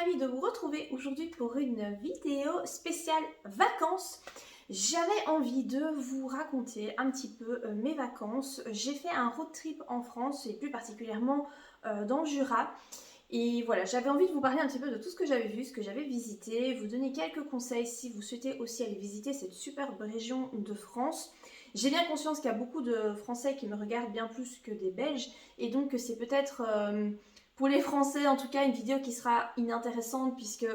ravie de vous retrouver aujourd'hui pour une vidéo spéciale vacances. J'avais envie de vous raconter un petit peu mes vacances. J'ai fait un road trip en France et plus particulièrement dans le Jura. Et voilà, j'avais envie de vous parler un petit peu de tout ce que j'avais vu, ce que j'avais visité, vous donner quelques conseils si vous souhaitez aussi aller visiter cette superbe région de France. J'ai bien conscience qu'il y a beaucoup de Français qui me regardent bien plus que des Belges et donc que c'est peut-être pour les Français en tout cas une vidéo qui sera inintéressante puisque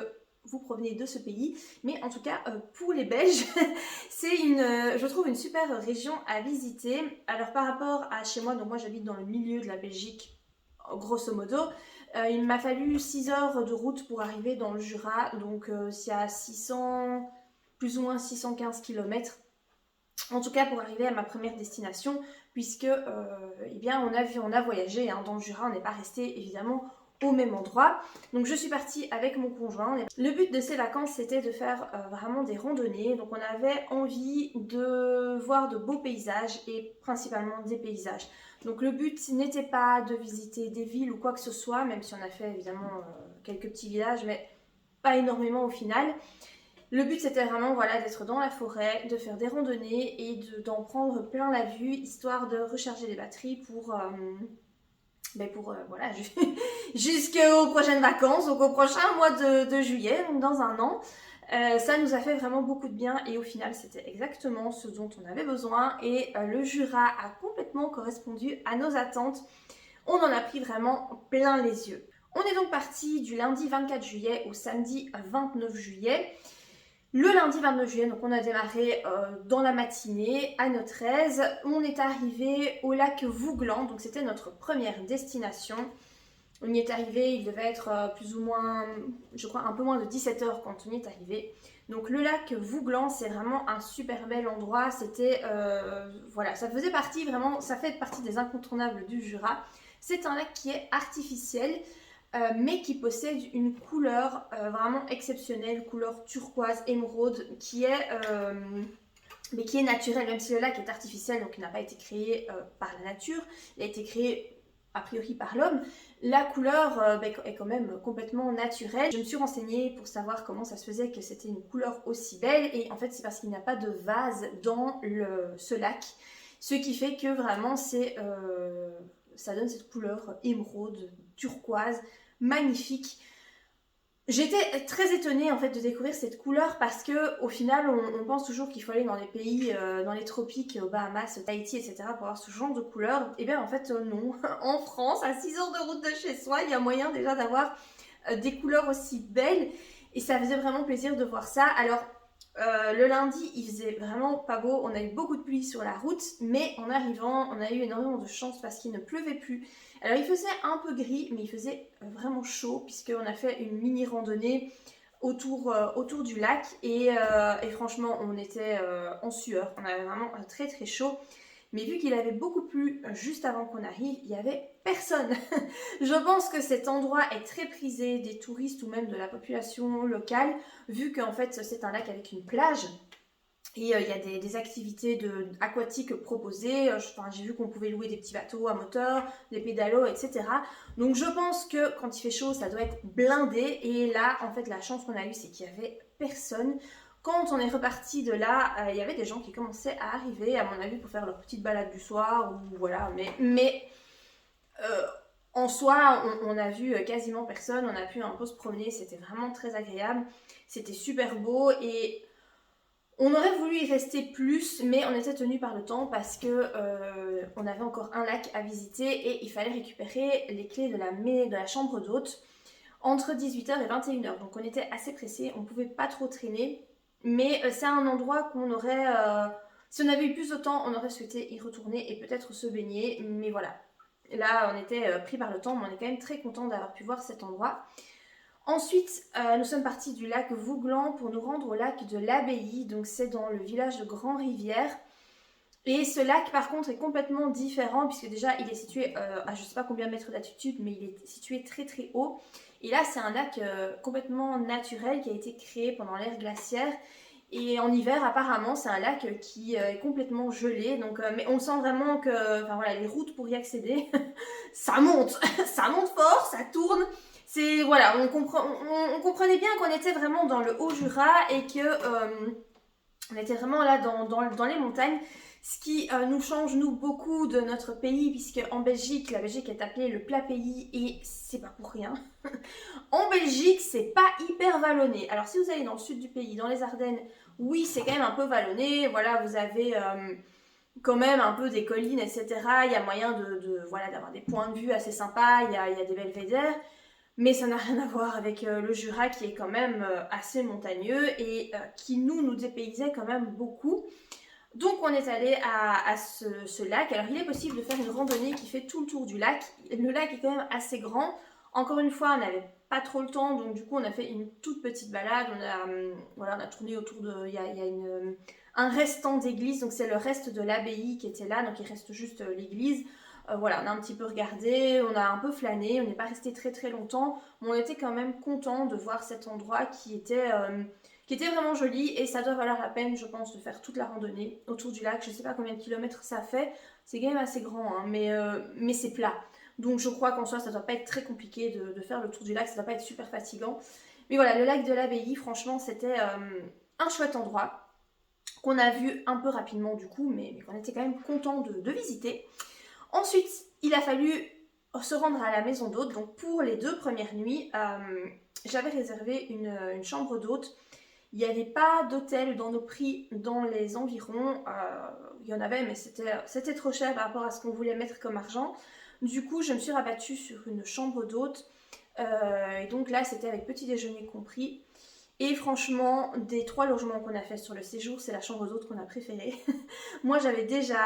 vous provenez de ce pays, mais en tout cas pour les Belges c'est je trouve une super région à visiter. Alors par rapport à chez moi, donc moi j'habite dans le milieu de la Belgique grosso modo, il m'a fallu 6 heures de route pour arriver dans le Jura, donc c'est à 600, plus ou moins 615 km. En tout cas pour arriver à ma première destination, puisque eh bien, on a voyagé dans le Jura, on n'est pas resté évidemment au même endroit. Donc je suis partie avec mon conjoint. Le but de ces vacances c'était de faire vraiment des randonnées. Donc on avait envie de voir de beaux paysages et principalement des paysages. Donc le but n'était pas de visiter des villes ou quoi que ce soit, même si on a fait évidemment quelques petits villages, mais pas énormément au final. Le but c'était vraiment d'être dans la forêt, de faire des randonnées et d'en prendre plein la vue, histoire de recharger les batteries pour jusqu'aux prochaines vacances, donc au prochain mois de juillet, donc dans un an. Ça nous a fait vraiment beaucoup de bien et au final c'était exactement ce dont on avait besoin et le Jura a complètement correspondu à nos attentes. On en a pris vraiment plein les yeux. On est donc parti du lundi 24 juillet au samedi 29 juillet. Le lundi 29 juillet, donc on a démarré dans la matinée à notre aise. On est arrivé au lac Vouglan, donc c'était notre première destination. On y est arrivé, il devait être plus ou moins, je crois, un peu moins de 17 heures quand on y est arrivé. Donc le lac Vouglan, c'est vraiment un super bel endroit. C'était, ça faisait partie vraiment, ça fait partie des incontournables du Jura. C'est un lac qui est artificiel, mais qui possède une couleur vraiment exceptionnelle, couleur turquoise, émeraude, qui est naturelle, même si le lac est artificiel, donc il n'a pas été créé par la nature, il a été créé a priori par l'homme. La couleur est quand même complètement naturelle. Je me suis renseignée pour savoir comment ça se faisait que c'était une couleur aussi belle, et en fait c'est parce qu'il n'y a pas de vase dans ce lac, ce qui fait que vraiment ça donne cette couleur émeraude, turquoise, magnifique. J'étais très étonnée en fait de découvrir cette couleur parce que au final on pense toujours qu'il faut aller dans les pays, dans les tropiques, aux Bahamas, Tahiti, etc. pour avoir ce genre de couleur. Et bien en fait non, en France, à 6 heures de route de chez soi, il y a moyen déjà d'avoir des couleurs aussi belles et ça faisait vraiment plaisir de voir ça. Alors le lundi il faisait vraiment pas beau, on a eu beaucoup de pluie sur la route, mais en arrivant on a eu énormément de chance parce qu'il ne pleuvait plus. Alors il faisait un peu gris, mais il faisait vraiment chaud puisqu'on a fait une mini randonnée autour du lac et franchement on était en sueur, on avait vraiment très très chaud. Mais vu qu'il avait beaucoup plu juste avant qu'on arrive, il n'y avait personne. Je pense que cet endroit est très prisé des touristes ou même de la population locale, vu qu'en fait c'est un lac avec une plage. Et il y a des activités aquatiques proposées. J'ai vu qu'on pouvait louer des petits bateaux à moteur, des pédalos, etc. Donc je pense que quand il fait chaud, ça doit être blindé. Et là, en fait, la chance qu'on a eue, c'est qu'il n'y avait personne. Quand on est reparti de là, il y avait des gens qui commençaient à arriver, à mon avis, pour faire leur petite balade du soir. Ou voilà, mais en soi, on a vu quasiment personne. On a pu un peu se promener. C'était vraiment très agréable. C'était super beau et on aurait voulu y rester plus, mais on était tenu par le temps parce que on avait encore un lac à visiter et il fallait récupérer les clés de la chambre d'hôte entre 18h et 21h. Donc on était assez pressés, on pouvait pas trop traîner, mais c'est un endroit qu'on aurait, si on avait eu plus de temps, on aurait souhaité y retourner et peut-être se baigner, mais voilà. Là, on était pris par le temps, mais on est quand même très content d'avoir pu voir cet endroit. Ensuite, nous sommes partis du lac Vouglan pour nous rendre au lac de l'Abbaye, donc c'est dans le village de Grand-Rivière. Et ce lac par contre est complètement différent puisque déjà il est situé à je sais pas combien de mètres d'altitude, mais il est situé très très haut. Et là c'est un lac complètement naturel qui a été créé pendant l'ère glaciaire. Et en hiver apparemment c'est un lac qui est complètement gelé, donc, mais on sent vraiment que les routes pour y accéder, ça monte, ça monte fort, ça tourne. voilà, on comprenait bien qu'on était vraiment dans le Haut-Jura et que on était vraiment là dans les montagnes. Ce qui nous change, nous, beaucoup de notre pays, puisque en Belgique, la Belgique est appelée le plat pays et c'est pas pour rien. En Belgique, c'est pas hyper vallonné. Alors, si vous allez dans le sud du pays, dans les Ardennes, oui, c'est quand même un peu vallonné. Voilà, vous avez quand même un peu des collines, etc. Il y a moyen voilà, d'avoir des points de vue assez sympas, il y a des belvédères. Mais ça n'a rien à voir avec le Jura qui est quand même assez montagneux et qui nous dépaysait quand même beaucoup. Donc on est allé à ce lac. Alors il est possible de faire une randonnée qui fait tout le tour du lac. Le lac est quand même assez grand. Encore une fois, on n'avait pas trop le temps, donc du coup on a fait une toute petite balade. Voilà, on a tourné autour de... Il y a un restant d'église, donc c'est le reste de l'abbaye qui était là, donc il reste juste l'église. Voilà, on a un petit peu regardé, on a un peu flâné, on n'est pas resté très très longtemps, mais on était quand même content de voir cet endroit qui était vraiment joli et ça doit valoir la peine, je pense, de faire toute la randonnée autour du lac. Je ne sais pas combien de kilomètres ça fait, c'est quand même assez grand, hein, mais c'est plat. Donc je crois qu'en soi, ça ne doit pas être très compliqué de faire le tour du lac, ça ne doit pas être super fatigant. Mais voilà, le lac de l'Abbaye, franchement, c'était un chouette endroit qu'on a vu un peu rapidement du coup, mais qu'on était quand même content de visiter. Ensuite, il a fallu se rendre à la maison d'hôte. Donc pour les 2 premières nuits, j'avais réservé une chambre d'hôte. Il n'y avait pas d'hôtel dans nos prix dans les environs. Il y en avait, mais c'était trop cher par rapport à ce qu'on voulait mettre comme argent. Du coup, je me suis rabattue sur une chambre d'hôte. Et donc là, c'était avec petit déjeuner compris. Et franchement, des 3 logements qu'on a fait sur le séjour, c'est la chambre d'hôte qu'on a préférée. Moi, j'avais déjà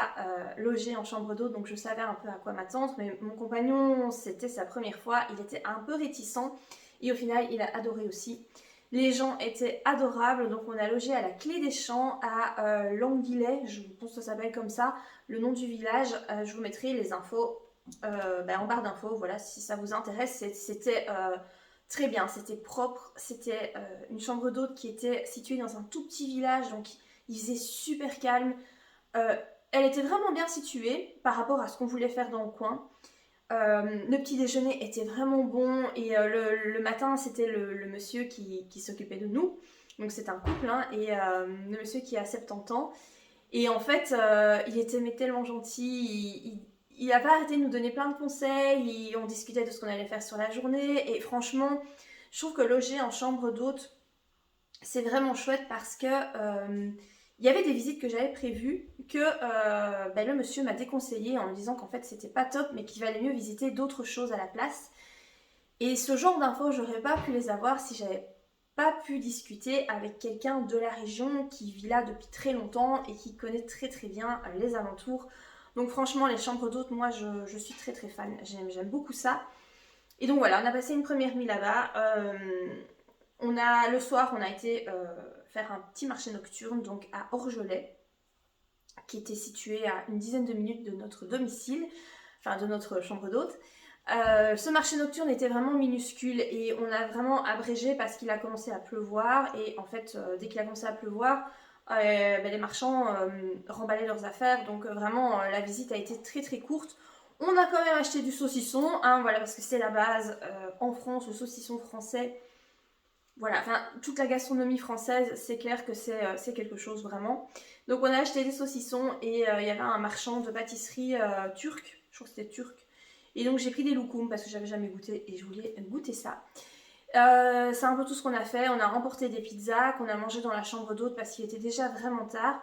logé en chambre d'hôte, donc je savais un peu à quoi m'attendre. Mais mon compagnon, c'était sa première fois. Il était un peu réticent. Et au final, il a adoré aussi. Les gens étaient adorables. Donc, on a logé à la Clé des Champs, à Languillet. Je pense que ça s'appelle comme ça. Le nom du village. Je vous mettrai les infos en barre d'infos. Voilà, si ça vous intéresse. C'était... très bien, c'était propre, c'était une chambre d'hôte qui était située dans un tout petit village, donc il faisait super calme. Elle était vraiment bien située par rapport à ce qu'on voulait faire dans le coin. Le petit déjeuner était vraiment bon et le matin c'était le monsieur qui s'occupait de nous. Donc c'est un couple hein, et le monsieur qui a 70 ans. Et en fait il était mais tellement gentil, il n'a pas arrêté de nous donner plein de conseils, on discutait de ce qu'on allait faire sur la journée et franchement je trouve que loger en chambre d'hôte c'est vraiment chouette parce que il y avait des visites que j'avais prévues que le monsieur m'a déconseillé en me disant qu'en fait c'était pas top mais qu'il valait mieux visiter d'autres choses à la place. Et ce genre d'infos j'aurais pas pu les avoir si j'avais pas pu discuter avec quelqu'un de la région qui vit là depuis très longtemps et qui connaît très très bien les alentours. Donc franchement les chambres d'hôtes moi je suis très très fan, j'aime beaucoup ça. Et donc voilà, on a passé une première nuit là-bas. Le soir, on a été faire un petit marché nocturne donc à Orgelet, qui était situé à une dizaine de minutes de notre domicile, enfin de notre chambre d'hôte. Ce marché nocturne était vraiment minuscule et on a vraiment abrégé parce qu'il a commencé à pleuvoir et en fait dès qu'il a commencé à pleuvoir, les marchands remballaient leurs affaires donc vraiment la visite a été très très courte. On a quand même acheté du saucisson, hein, voilà, parce que c'est la base. En France, le saucisson français, voilà, enfin, toute la gastronomie française, c'est clair que c'est quelque chose vraiment. Donc on a acheté des saucissons et il y avait un marchand de pâtisserie turc, je crois que c'était turc. Et donc j'ai pris des loukoums parce que j'avais jamais goûté et je voulais goûter ça. C'est un peu tout ce qu'on a fait. On a remporté des pizzas qu'on a mangé dans la chambre d'hôte parce qu'il était déjà vraiment tard.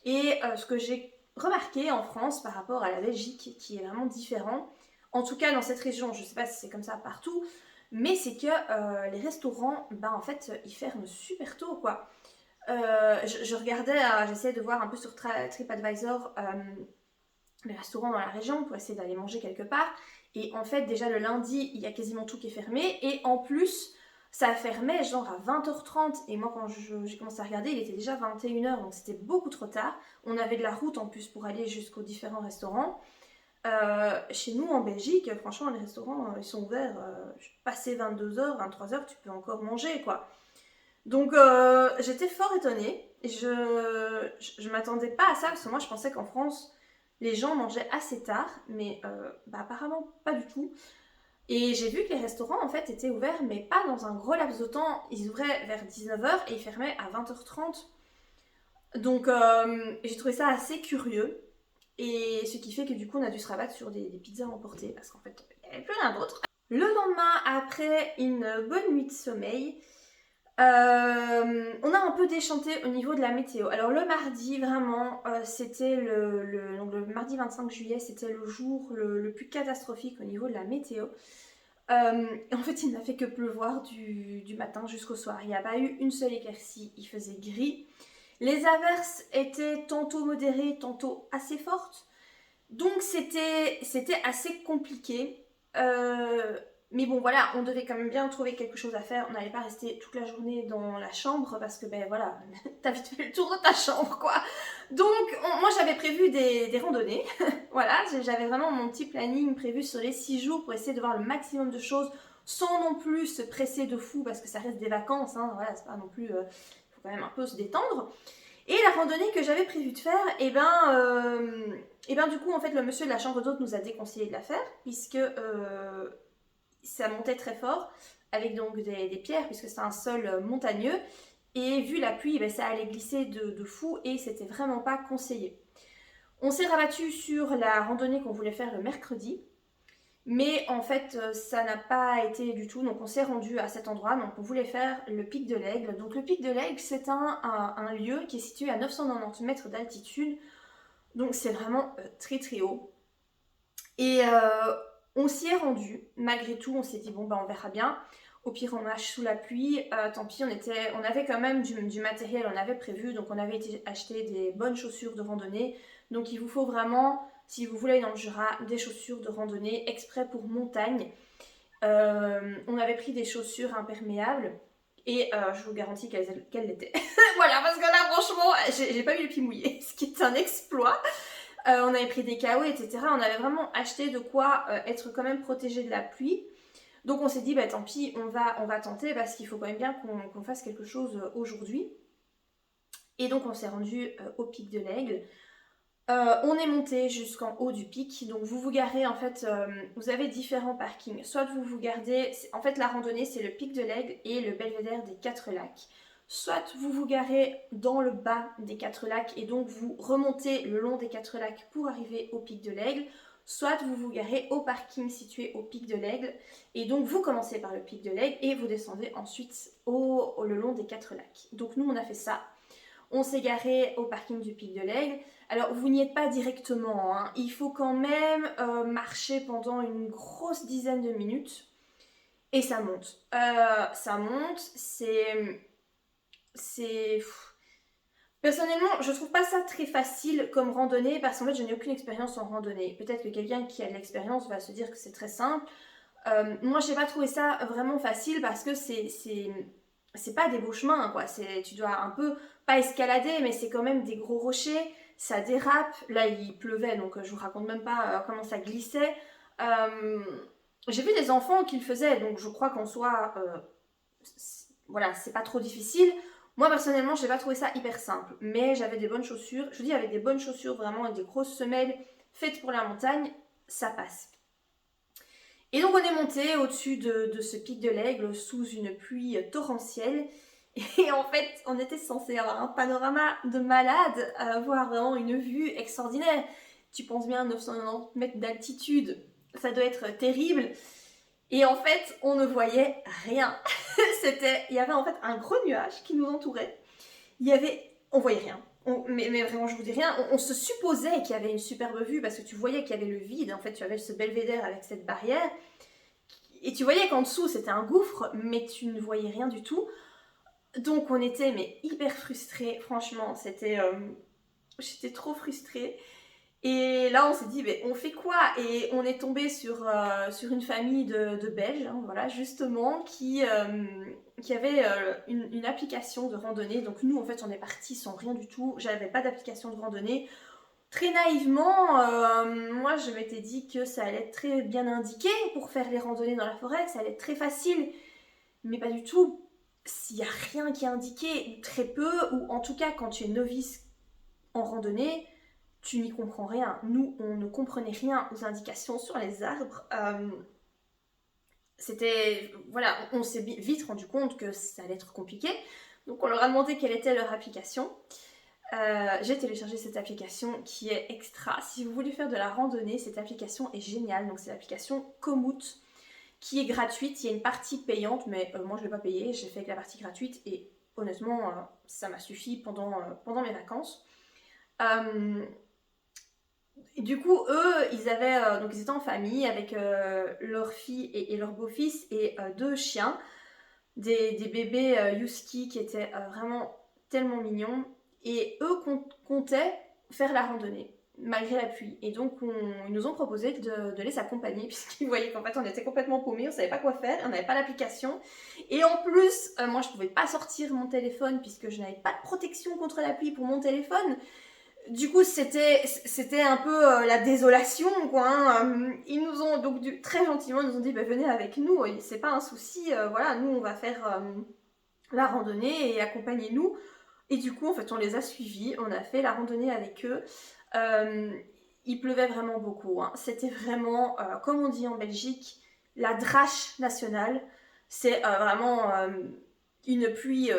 Et ce que j'ai remarqué en France par rapport à la Belgique, qui est vraiment différent, en tout cas dans cette région, je sais pas si c'est comme ça partout, mais c'est que les restaurants, en fait, ils ferment super tôt, quoi. Je regardais, j'essayais de voir un peu sur TripAdvisor les restaurants dans la région pour essayer d'aller manger quelque part. Et en fait, déjà le lundi, il y a quasiment tout qui est fermé. Et en plus, ça fermait genre à 20h30. Et moi, quand j'ai commencé à regarder, il était déjà 21h. Donc c'était beaucoup trop tard. On avait de la route en plus pour aller jusqu'aux différents restaurants. Chez nous en Belgique, franchement, les restaurants ils sont ouverts passé 22h, 23h, tu peux encore manger quoi. Donc j'étais fort étonnée. Je m'attendais pas à ça parce que moi je pensais qu'en France les gens mangeaient assez tard, mais apparemment pas du tout. Et j'ai vu que les restaurants en fait étaient ouverts, mais pas dans un gros laps de temps. Ils ouvraient vers 19h et ils fermaient à 20h30. Donc j'ai trouvé ça assez curieux. Et ce qui fait que du coup on a dû se rabattre sur des pizzas emportées parce qu'en fait il n'y avait plus rien d'autre. Le lendemain, après une bonne nuit de sommeil, on a un peu déchanté au niveau de la météo. Alors le mardi, vraiment, c'était donc le mardi 25 juillet, c'était le jour le plus catastrophique au niveau de la météo. En fait, il n'a fait que pleuvoir du matin jusqu'au soir. Il n'y a pas eu une seule éclaircie, il faisait gris. Les averses étaient tantôt modérées, tantôt assez fortes. Donc c'était assez compliqué. Mais bon voilà, on devait quand même bien trouver quelque chose à faire. On n'allait pas rester toute la journée dans la chambre parce que ben voilà, t'as vite fait le tour de ta chambre quoi. Donc moi j'avais prévu des randonnées. Voilà, j'avais vraiment mon petit planning prévu sur les 6 jours pour essayer de voir le maximum de choses sans non plus se presser de fou parce que ça reste des vacances. Hein, voilà, c'est pas non plus... faut quand même un peu se détendre. Et la randonnée que j'avais prévu de faire, et ben du coup en fait le monsieur de la chambre d'hôte nous a déconseillé de la faire puisque ça montait très fort avec donc des pierres puisque c'est un sol montagneux et vu la pluie ben, ça allait glisser de fou et c'était vraiment pas conseillé. On s'est rabattu sur la randonnée qu'on voulait faire le mercredi. Mais en fait, ça n'a pas été du tout. Donc, on s'est rendu à cet endroit. Donc, on voulait faire le pic de l'Aigle. Donc, le pic de l'Aigle, c'est un lieu qui est situé à 990 mètres d'altitude. Donc, c'est vraiment très très haut. Et on s'y est rendu. Malgré tout, on s'est dit, bon, bah, on verra bien. Au pire, on marche sous la pluie. Tant pis, on avait quand même du matériel, on avait prévu. Donc, on avait été acheter des bonnes chaussures de randonnée. Donc, il vous faut vraiment... Si vous voulez aller dans le Jura, des chaussures de randonnée exprès pour montagne. On avait pris des chaussures imperméables et je vous garantis qu'elles l'étaient. Voilà, parce que là, franchement, j'ai pas eu les pieds mouillés, ce qui est un exploit. On avait pris des KO, etc. On avait vraiment acheté de quoi être quand même protégé de la pluie. Donc on s'est dit, bah tant pis, on va tenter parce qu'il faut quand même bien qu'on fasse quelque chose aujourd'hui. Et donc on s'est rendu au pic de l'Aigle. On est monté jusqu'en haut du pic, donc vous vous garez en fait, vous avez différents parkings. Soit vous gardez, en fait la randonnée c'est le pic de l'Aigle et le belvédère des 4 lacs. Soit vous garez dans le bas des 4 lacs et donc vous remontez le long des 4 lacs pour arriver au pic de l'Aigle. Soit vous garez au parking situé au pic de l'Aigle et donc vous commencez par le pic de l'Aigle et vous descendez ensuite le long des 4 lacs. Donc nous on a fait ça. On s'est garé au parking du pic de l'Aigle. Alors, vous n'y êtes pas directement, hein. Il faut quand même marcher pendant une grosse dizaine de minutes. Et ça monte. C'est... Personnellement, je trouve pas ça très facile comme randonnée parce qu'en fait, je n'ai aucune expérience en randonnée. Peut-être que quelqu'un qui a de l'expérience va se dire que c'est très simple. Moi, je n'ai pas trouvé ça vraiment facile parce que c'est pas des beaux chemins, quoi. Tu dois un peu, pas escalader, mais c'est quand même des gros rochers, ça dérape. Là, il pleuvait, donc je vous raconte même pas comment ça glissait. J'ai vu des enfants qui le faisaient, donc je crois qu'en soi, voilà, c'est pas trop difficile. Moi, personnellement, j'ai pas trouvé ça hyper simple, mais j'avais des bonnes chaussures. Je vous dis, avec des bonnes chaussures, vraiment, avec des grosses semelles faites pour la montagne, ça passe. Et donc on est monté au-dessus de ce pic de l'Aigle sous une pluie torrentielle. Et en fait, on était censé avoir un panorama de malade, avoir vraiment une vue extraordinaire. Tu penses bien, 990 mètres d'altitude, ça doit être terrible. Et en fait, on ne voyait rien. Il y avait en fait un gros nuage qui nous entourait. On voyait rien. Mais vraiment, je vous dis rien. On se supposait qu'il y avait une superbe vue parce que tu voyais qu'il y avait le vide. En fait, tu avais ce belvédère avec cette barrière. Et tu voyais qu'en dessous, c'était un gouffre, mais tu ne voyais rien du tout. Donc, on était hyper frustrés. Franchement, j'étais trop frustrée. Et là, on s'est dit, on fait quoi? Et on est tombé sur une famille de Belges, hein, voilà, justement, qui avait une application de randonnée. Donc nous, en fait, on est partis sans rien du tout. J'avais pas d'application de randonnée. Très naïvement, moi, je m'étais dit que ça allait être très bien indiqué pour faire les randonnées dans la forêt, que ça allait être très facile. Mais pas du tout. S'il n'y a rien qui est indiqué, très peu, ou en tout cas, quand tu es novice en randonnée, tu n'y comprends rien. Nous, on ne comprenait rien aux indications sur les arbres. voilà, on s'est vite rendu compte que ça allait être compliqué. Donc on leur a demandé quelle était leur application. J'ai téléchargé cette application qui est extra. Si vous voulez faire de la randonnée, cette application est géniale. Donc c'est l'application Komoot qui est gratuite. Il y a une partie payante, mais moi je ne l'ai pas payée. J'ai fait avec la partie gratuite et honnêtement, ça m'a suffi pendant mes vacances. Et du coup, eux, donc ils étaient en famille avec leur fille et leur beau-fils et 2 chiens, des bébés Husky qui étaient vraiment tellement mignons. Et eux comptaient faire la randonnée malgré la pluie. Et donc ils nous ont proposé de les accompagner puisqu'ils voyaient qu'en fait on était complètement paumés, on savait pas quoi faire, on n'avait pas l'application. Et en plus, moi je pouvais pas sortir mon téléphone puisque je n'avais pas de protection contre la pluie pour mon téléphone. Du coup, c'était un peu la désolation, quoi. Hein. Ils nous ont, donc très gentiment, ils nous ont dit, bah, venez avec nous, c'est pas un souci, voilà, nous on va faire la randonnée et accompagnez-nous. Et du coup, en fait, on les a suivis, on a fait la randonnée avec eux. Il pleuvait vraiment beaucoup. Hein. C'était vraiment, comme on dit en Belgique, la drache nationale. C'est vraiment une pluie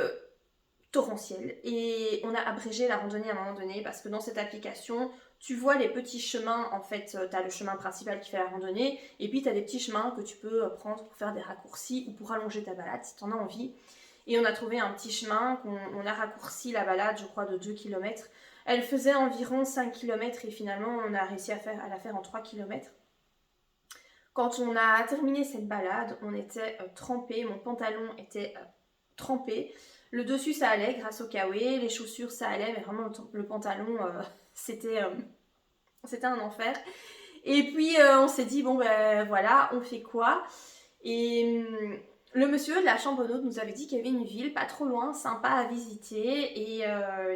torrentielle. Et on a abrégé la randonnée à un moment donné parce que dans cette application, tu vois les petits chemins. En fait, tu as le chemin principal qui fait la randonnée et puis tu as des petits chemins que tu peux prendre pour faire des raccourcis ou pour allonger ta balade si tu en as envie. Et on a trouvé un petit chemin qu'on a raccourci la balade, je crois, de 2 km. Elle faisait environ 5 km et finalement, on a réussi à la faire en 3 km. Quand on a terminé cette balade, on était trempés, mon pantalon était trempé. Le dessus, ça allait grâce au kawaii, les chaussures, ça allait, mais vraiment le pantalon, c'était un enfer. Et puis, on s'est dit, bon, ben voilà, on fait quoi? Et le monsieur de la chambre d'hôte nous avait dit qu'il y avait une ville pas trop loin, sympa à visiter. Et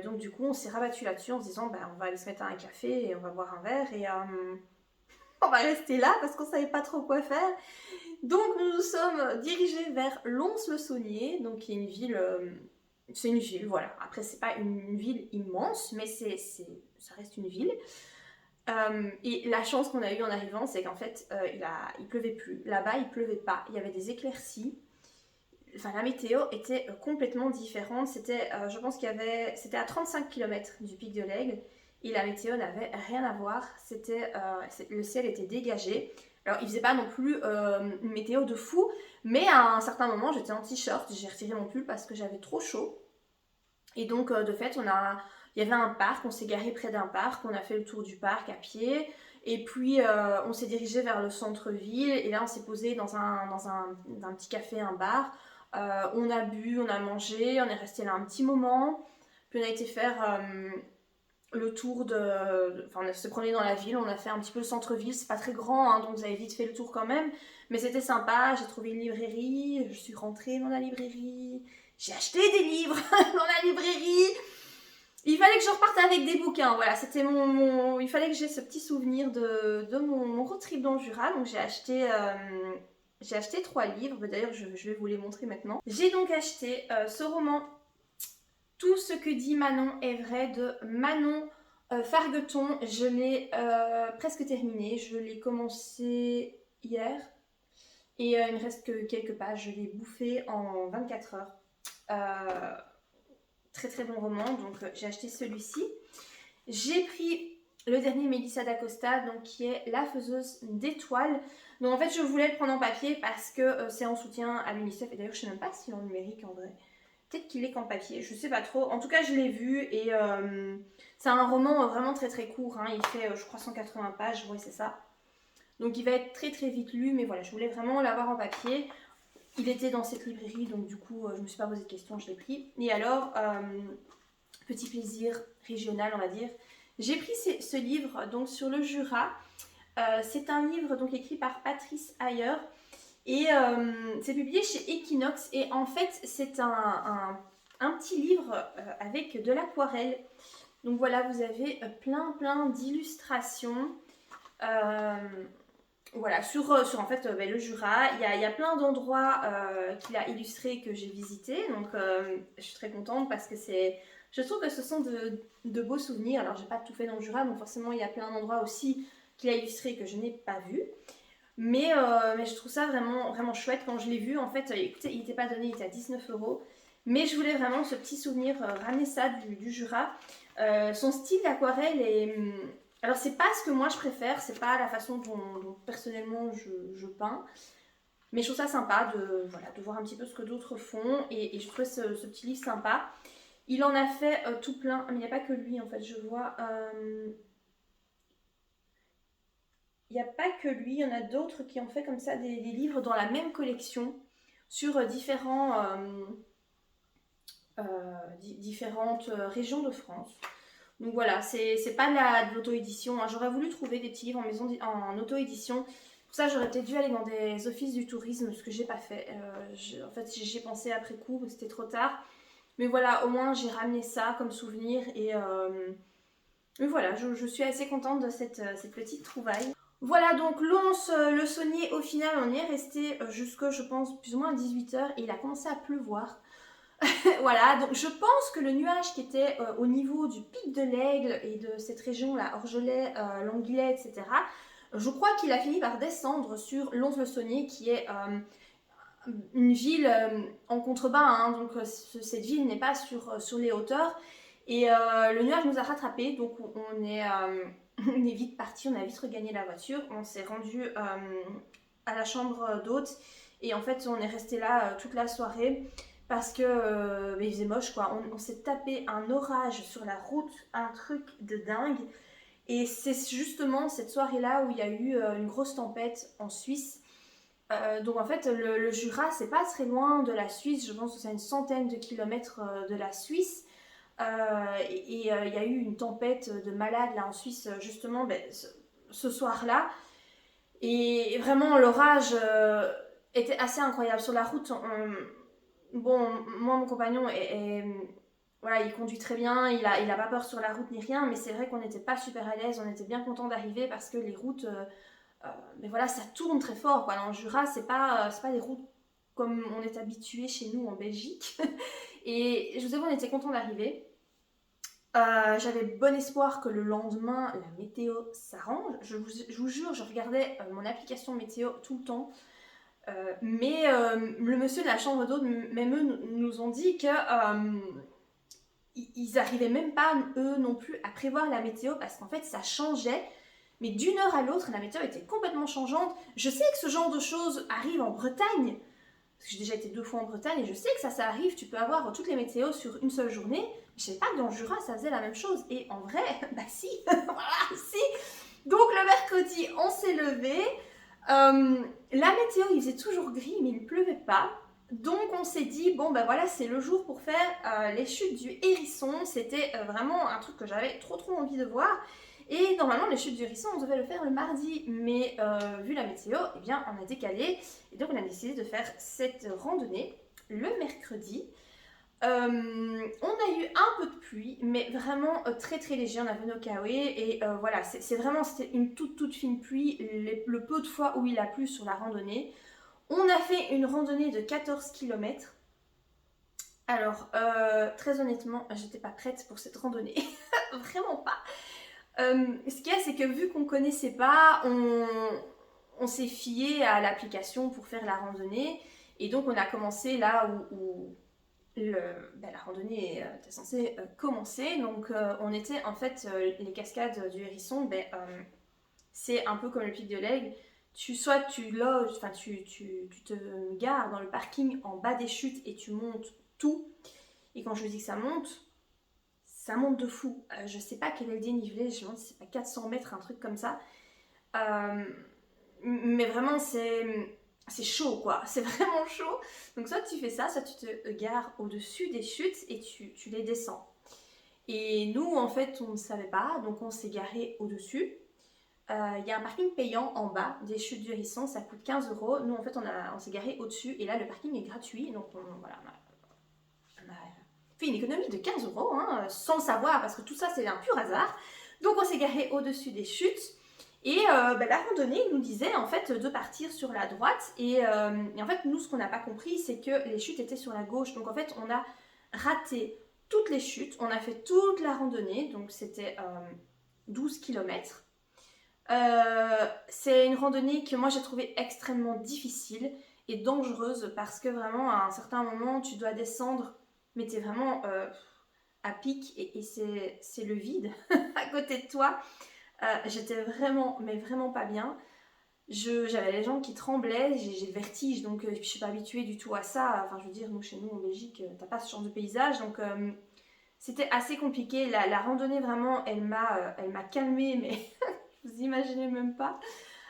donc, du coup, on s'est rabattu là-dessus en se disant, on va aller se mettre à un café et on va boire un verre. Et on va rester là parce qu'on savait pas trop quoi faire. Donc, nous nous sommes dirigés vers Lons-le-Saunier, donc qui est une ville. C'est une ville, voilà. Après, c'est pas une ville immense, mais ça reste une ville. Et la chance qu'on a eue en arrivant, c'est qu'en fait, il pleuvait plus. Là-bas, il pleuvait pas. Il y avait des éclaircies. Enfin, la météo était complètement différente. Je pense c'était à 35 km du pic de l'Aigle. Et la météo n'avait rien à voir. Le ciel était dégagé. Alors, il faisait pas non plus une météo de fou. Mais à un certain moment, j'étais en t-shirt. J'ai retiré mon pull parce que j'avais trop chaud. Et donc, de fait, il y avait un parc, on s'est garé près d'un parc, on a fait le tour du parc à pied, et puis on s'est dirigé vers le centre-ville, et là on s'est posé dans un petit café, un bar. On a bu, on a mangé, on est resté là un petit moment, puis on a été faire le tour Enfin, on s'est promené dans la ville, on a fait un petit peu le centre-ville, c'est pas très grand, hein, donc vous avez vite fait le tour quand même, mais c'était sympa, j'ai trouvé une librairie, je suis rentrée dans la librairie, j'ai acheté des livres dans la librairie. Il fallait que je reparte avec des bouquins, voilà, c'était il fallait que j'ai ce petit souvenir de mon road trip dans le Jura, donc j'ai acheté 3 livres, d'ailleurs je vais vous les montrer maintenant. J'ai donc acheté ce roman Tout ce que dit Manon est vrai de Manon Fargueton. Je l'ai presque terminé, je l'ai commencé hier et il me reste que quelques pages, je l'ai bouffé en 24 heures. Très très bon roman, donc j'ai acheté celui-ci. J'ai pris le dernier Mélissa d'Acosta, donc qui est La faiseuse d'étoiles. Donc en fait je voulais le prendre en papier parce que c'est en soutien à l'UNICEF, et d'ailleurs je sais même pas s'il est en numérique en vrai. Peut-être qu'il est qu'en papier, je sais pas trop. En tout cas je l'ai vu et c'est un roman vraiment très très court, hein. Il fait je crois 180 pages, ouais c'est ça. Donc il va être très très vite lu, mais voilà, je voulais vraiment l'avoir en papier. Il était dans cette librairie, donc du coup, je me suis pas posé de questions, je l'ai pris. Et alors, petit plaisir régional, on va dire. J'ai pris ce livre donc sur le Jura. C'est un livre donc écrit par Patrice Ayer et c'est publié chez Equinox. Et en fait, c'est un petit livre avec de l'aquarelle. Donc voilà, vous avez plein d'illustrations. Voilà, sur en fait le Jura, il y a plein d'endroits qu'il a illustrés que j'ai visités, donc je suis très contente parce que je trouve que ce sont de beaux souvenirs. Alors j'ai pas tout fait dans le Jura, donc forcément il y a plein d'endroits aussi qu'il a illustrés que je n'ai pas vus. mais je trouve ça vraiment, vraiment chouette quand je l'ai vu. En fait, écoutez, il n'était pas donné, il était à 19 euros. Mais je voulais vraiment ce petit souvenir, ramener ça du Jura. Son style d'aquarelle est... Alors c'est pas ce que moi je préfère, c'est pas la façon dont personnellement je peins. Mais je trouve ça sympa de, voilà, de voir un petit peu ce que d'autres font. Et je trouvais ce petit livre sympa. Il en a fait tout plein, mais il n'y a pas que lui en fait, je vois. Il n'y a pas que lui, il y en a d'autres qui ont fait comme ça des livres dans la même collection sur différentes régions de France. Donc voilà, c'est pas de l'auto-édition, hein. J'aurais voulu trouver des petits livres en auto-édition. Pour ça, j'aurais peut-être dû aller dans des offices du tourisme, ce que j'ai pas fait. En fait, j'y ai pensé après coup, c'était trop tard. Mais voilà, au moins j'ai ramené ça comme souvenir et voilà, je suis assez contente de cette petite trouvaille. Voilà, donc le saunier, au final, on y est resté jusque, je pense, plus ou moins à 18 h et il a commencé à pleuvoir. Voilà, donc je pense que le nuage qui était au niveau du pic de l'Aigle et de cette région-là, Orgelet, Languilet, etc., je crois qu'il a fini par descendre sur Lons-le-Saunier, qui est une ville en contrebas, hein, donc cette ville n'est pas sur les hauteurs. Et le nuage nous a rattrapés, donc on est vite parti, on a vite regagné la voiture, on s'est rendu à la chambre d'hôte et en fait on est resté là toute la soirée parce que il faisait moche quoi. On s'est tapé un orage sur la route, un truc de dingue. Et c'est justement cette soirée-là où il y a eu une grosse tempête en Suisse. Donc en fait le Jura c'est pas très loin de la Suisse, je pense que c'est une centaine de kilomètres de la Suisse. Il y a eu une tempête de malades là en Suisse justement ce soir-là. Et vraiment l'orage était assez incroyable. Sur la route, bon, moi mon compagnon voilà, il conduit très bien, il a pas peur sur la route ni rien, mais c'est vrai qu'on n'était pas super à l'aise, on était bien content d'arriver parce que les routes, mais voilà, ça tourne très fort quoi. Dans le Jura, c'est pas des routes comme on est habitué chez nous en Belgique. Et je vous avoue, on était content d'arriver. J'avais bon espoir que le lendemain la météo s'arrange. Je vous jure, je regardais mon application météo tout le temps. Mais le monsieur de la chambre d'hôte, même eux, nous ont dit que ils arrivaient même pas, eux non plus, à prévoir la météo parce qu'en fait ça changeait. Mais d'une heure à l'autre, la météo était complètement changeante. Je sais que ce genre de choses arrive en Bretagne, parce que j'ai déjà été 2 fois en Bretagne et je sais que ça arrive, tu peux avoir toutes les météos sur une seule journée. Je savais pas que dans le Jura ça faisait la même chose. Et en vrai, bah si, voilà, si. Donc le mercredi, on s'est levé. La météo, il faisait toujours gris, mais il ne pleuvait pas. Donc on s'est dit, bon ben voilà, c'est le jour pour faire les chutes du Hérisson. C'était vraiment un truc que j'avais trop envie de voir. Et normalement, les chutes du Hérisson, on devait le faire le mardi. Mais vu la météo, eh bien, on a décalé. Et donc on a décidé de faire cette randonnée le mercredi. On a eu un peu de pluie, mais vraiment très léger. On avait nos kawaii et voilà, c'était une toute fine pluie. Le peu de fois où il a plu sur la randonnée. On a fait une randonnée de 14 km. Alors, très honnêtement, j'étais pas prête pour cette randonnée. Vraiment pas. Ce qu'il y a, c'est que vu qu'on connaissait pas, on s'est fié à l'application pour faire la randonnée. Et donc, on a commencé là où la randonnée était censée commencer. Donc, on était en fait, les cascades du Hérisson, c'est un peu comme le pic de l'Aigle. Tu loges, enfin tu te gares dans le parking en bas des chutes et tu montes tout. Et quand je dis que ça monte de fou. Je sais pas quel est le dénivelé, je me demande si c'est pas 400 mètres, un truc comme ça. Mais vraiment c'est chaud quoi, c'est vraiment chaud. Donc soit tu fais ça, soit tu te gares au-dessus des chutes et tu les descends. Et nous en fait on ne savait pas, donc on s'est garé au-dessus. Il y a un parking payant en bas des chutes du Hérisson, ça coûte 15 €. Nous en fait on s'est garé au-dessus et là le parking est gratuit, donc on a fait une économie de 15 €, hein, sans le savoir parce que tout ça c'est un pur hasard. Donc on s'est garé au-dessus des chutes et la randonnée nous disait en fait de partir sur la droite et en fait nous ce qu'on n'a pas compris c'est que les chutes étaient sur la gauche, donc en fait on a raté toutes les chutes, on a fait toute la randonnée, donc c'était 12 km. C'est une randonnée que moi j'ai trouvée extrêmement difficile et dangereuse parce que vraiment à un certain moment tu dois descendre, mais t'es vraiment à pic et c'est le vide à côté de toi. J'étais vraiment, mais vraiment pas bien. J'avais les jambes qui tremblaient, j'ai le vertige, donc je suis pas habituée du tout à ça. Enfin, je veux dire, nous, chez nous, en Belgique, t'as pas ce genre de paysage, donc c'était assez compliqué. La randonnée, vraiment, elle m'a calmée, mais vous imaginez même pas.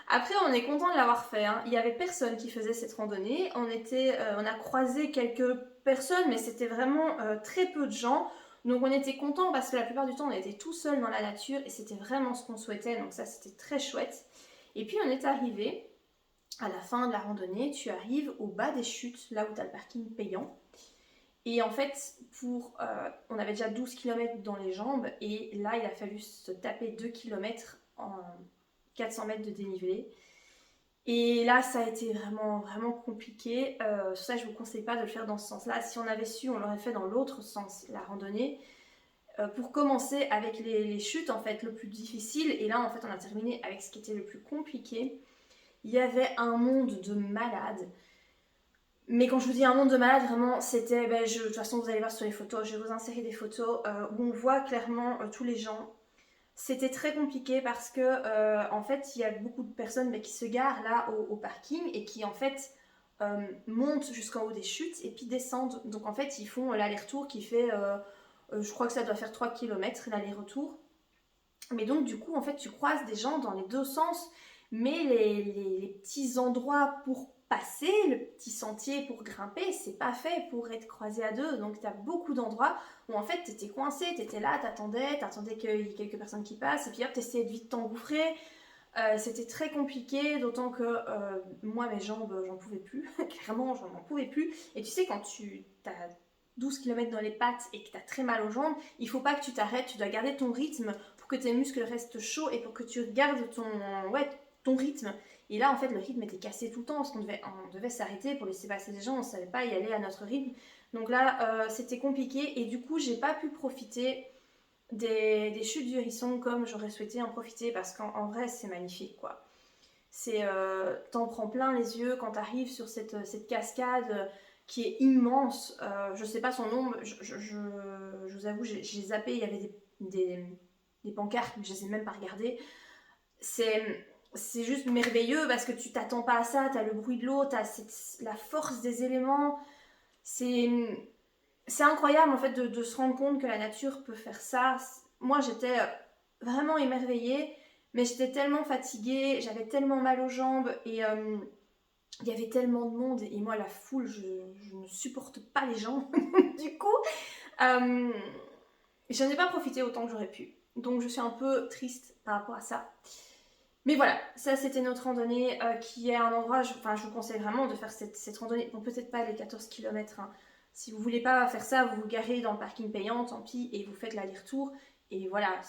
Après, on est content de l'avoir fait, hein. Il y avait personne qui faisait cette randonnée. On a croisé quelques personnes, mais c'était vraiment très peu de gens. Donc on était content parce que la plupart du temps, on était tout seul dans la nature et c'était vraiment ce qu'on souhaitait. Donc ça, c'était très chouette. Et puis on est arrivé à la fin de la randonnée. Tu arrives au bas des chutes, là où tu as le parking payant. Et en fait, on avait déjà 12 km dans les jambes et là, il a fallu se taper 2 km en 400 mètres de dénivelé. Et là, ça a été vraiment, vraiment compliqué. Sur ça, je ne vous conseille pas de le faire dans ce sens-là. Si on avait su, on l'aurait fait dans l'autre sens, la randonnée. Pour commencer avec les chutes, en fait, le plus difficile. Et là, en fait, on a terminé avec ce qui était le plus compliqué. Il y avait un monde de malades. Mais quand je vous dis un monde de malades, vraiment, c'était... de toute façon, vous allez voir sur les photos, je vais vous insérer des photos où on voit clairement tous les gens. C'était très compliqué parce que, en fait, il y a beaucoup de personnes qui se garent là au parking et qui, en fait, montent jusqu'en haut des chutes et puis descendent. Donc, en fait, ils font l'aller-retour qui fait, je crois que ça doit faire 3 km l'aller-retour. Mais donc, du coup, en fait, tu croises des gens dans les deux sens, mais les petits endroits pour passer, le petit sentier pour grimper, c'est pas fait pour être croisé à deux. Donc, tu as beaucoup d'endroits où, en fait, tu étais coincé, tu étais là, t'attendais qu'il y ait quelques personnes qui passent, et puis hop, tu essayais de vite t'engouffrer. C'était très compliqué, d'autant que moi, mes jambes, j'en pouvais plus. Clairement, j'en pouvais plus. Et tu sais, quand tu as 12 km dans les pattes et que tu as très mal aux jambes, il faut pas que tu t'arrêtes, tu dois garder ton rythme pour que tes muscles restent chauds et pour que tu gardes ton rythme. Et là, en fait, le rythme était cassé tout le temps parce qu'on devait s'arrêter pour laisser passer les gens, on ne savait pas y aller à notre rythme. Donc là, c'était compliqué et du coup, j'ai pas pu profiter des chutes du Hérisson comme j'aurais souhaité en profiter parce qu'en vrai, c'est magnifique, quoi. T'en prends plein les yeux quand t'arrives sur cette cascade qui est immense. Je sais pas son nom, je vous avoue, j'ai zappé, il y avait des pancartes, mais je les ai même pas regardées. C'est juste merveilleux parce que tu t'attends pas à ça, t'as le bruit de l'eau, t'as la force des éléments. C'est incroyable en fait de se rendre compte que la nature peut faire ça. Moi j'étais vraiment émerveillée, mais j'étais tellement fatiguée, j'avais tellement mal aux jambes et il y avait tellement de monde et moi la foule, je ne supporte pas les gens. Du coup, j'en ai pas profité autant que j'aurais pu. Donc je suis un peu triste par rapport à ça. Mais voilà, ça c'était notre randonnée qui est un endroit, je vous conseille vraiment de faire cette randonnée. Bon, peut-être pas les 14 km, hein. Si vous voulez pas faire ça, vous vous garez dans le parking payant, tant pis, et vous faites l'aller-retour. Et voilà,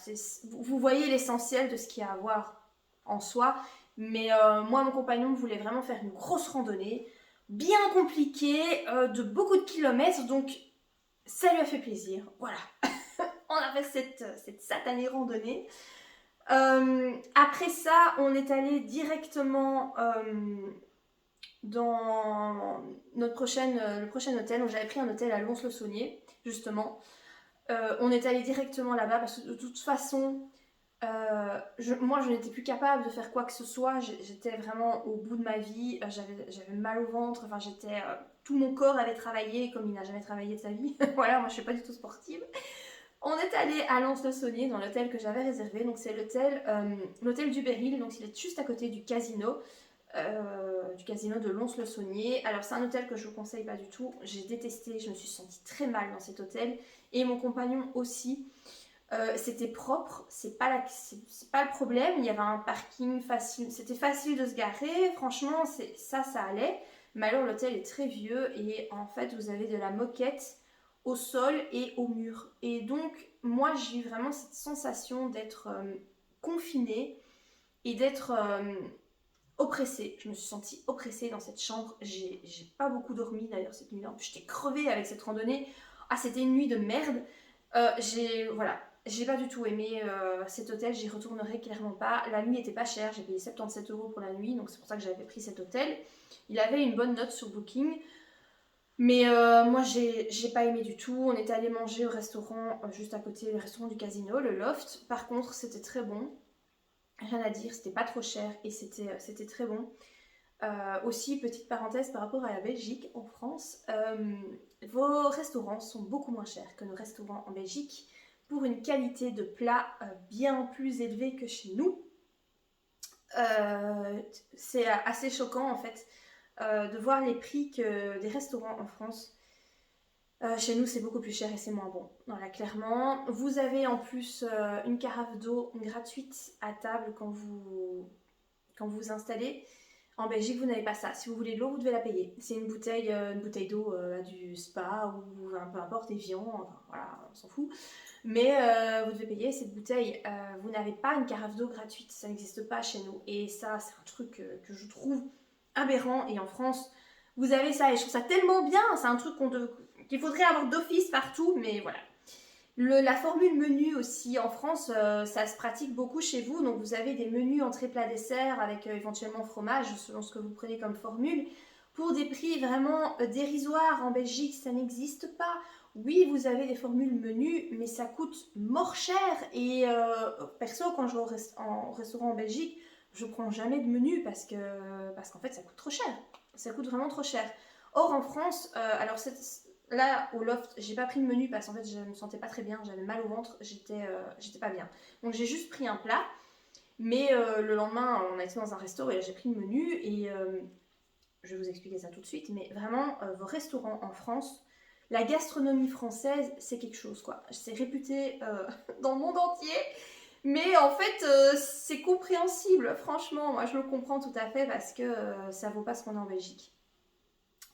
vous voyez l'essentiel de ce qu'il y a à voir en soi. Mais moi, mon compagnon voulait vraiment faire une grosse randonnée, bien compliquée, de beaucoup de kilomètres, donc ça lui a fait plaisir. Voilà, on a fait cette satanée randonnée. Après ça, on est allé directement dans le prochain hôtel. Donc j'avais pris un hôtel à Lons-le-Saunier, justement. On est allé directement là-bas parce que de toute façon, moi je n'étais plus capable de faire quoi que ce soit. J'étais vraiment au bout de ma vie. J'avais mal au ventre. Enfin, tout mon corps avait travaillé comme il n'a jamais travaillé de sa vie. Voilà, moi je suis pas du tout sportive. On est allé à Lons-le-Saunier dans l'hôtel que j'avais réservé. Donc c'est l'hôtel du Béryl. Donc il est juste à côté du casino de Lons-le-Saunier. Alors c'est un hôtel que je vous conseille pas du tout. J'ai détesté. Je me suis sentie très mal dans cet hôtel et mon compagnon aussi. C'était propre. C'est pas le problème. Il y avait un parking facile. C'était facile de se garer. Franchement, ça allait. Mais alors l'hôtel est très vieux et en fait vous avez de la moquette au sol et au mur. Et donc, moi, j'ai eu vraiment cette sensation d'être confinée et d'être oppressée. Je me suis sentie oppressée dans cette chambre. J'ai pas beaucoup dormi d'ailleurs cette nuit-là. J'étais crevée avec cette randonnée. Ah, c'était une nuit de merde. Voilà. j'ai pas du tout aimé cet hôtel, j'y retournerai clairement pas. La nuit était pas chère, j'ai payé 77 € pour la nuit, donc c'est pour ça que j'avais pris cet hôtel. Il avait une bonne note sur Booking, mais moi j'ai pas aimé du tout. On était allé manger au restaurant juste à côté, le restaurant du casino, le Loft. Par contre, c'était très bon, rien à dire, c'était pas trop cher et c'était très bon. Aussi, petite parenthèse par rapport à la Belgique, en France, vos restaurants sont beaucoup moins chers que nos restaurants en Belgique pour une qualité de plat bien plus élevée que chez nous. C'est assez choquant en fait de voir les prix que des restaurants en France. Chez nous, c'est beaucoup plus cher et c'est moins bon. Voilà, clairement. Vous avez en plus une carafe d'eau gratuite à table quand vous vous installez. En Belgique, vous n'avez pas ça. Si vous voulez de l'eau, vous devez la payer. C'est une bouteille d'eau à du spa ou peu importe, Evian, enfin voilà, on s'en fout. Mais vous devez payer cette bouteille. Vous n'avez pas une carafe d'eau gratuite, ça n'existe pas chez nous. Et ça, c'est un truc que je trouve aberrant. Et en France, vous avez ça et je trouve ça tellement bien. C'est un truc qu'il faudrait avoir d'office partout, mais voilà. La formule menu aussi, en France, ça se pratique beaucoup chez vous. Donc vous avez des menus entrée plat dessert avec éventuellement fromage, selon ce que vous prenez comme formule, pour des prix vraiment dérisoires. En Belgique, ça n'existe pas. Oui, vous avez des formules menus, mais ça coûte mort cher. Et perso, quand je vais en restaurant en Belgique, je prends jamais de menu parce qu'en fait, ça coûte trop cher. Ça coûte vraiment trop cher. Or, en France, alors là, au Loft, j'ai pas pris de menu parce qu'en fait, je me sentais pas très bien, j'avais mal au ventre, j'étais pas bien. Donc, j'ai juste pris un plat. Mais le lendemain, on a été dans un resto et là, j'ai pris le menu. Et je vais vous expliquer ça tout de suite. Mais vraiment, vos restaurants en France, la gastronomie française, c'est quelque chose, quoi. C'est réputé dans le monde entier. Mais en fait, c'est compréhensible. Franchement, moi, je le comprends tout à fait parce que ça vaut pas ce qu'on a en Belgique.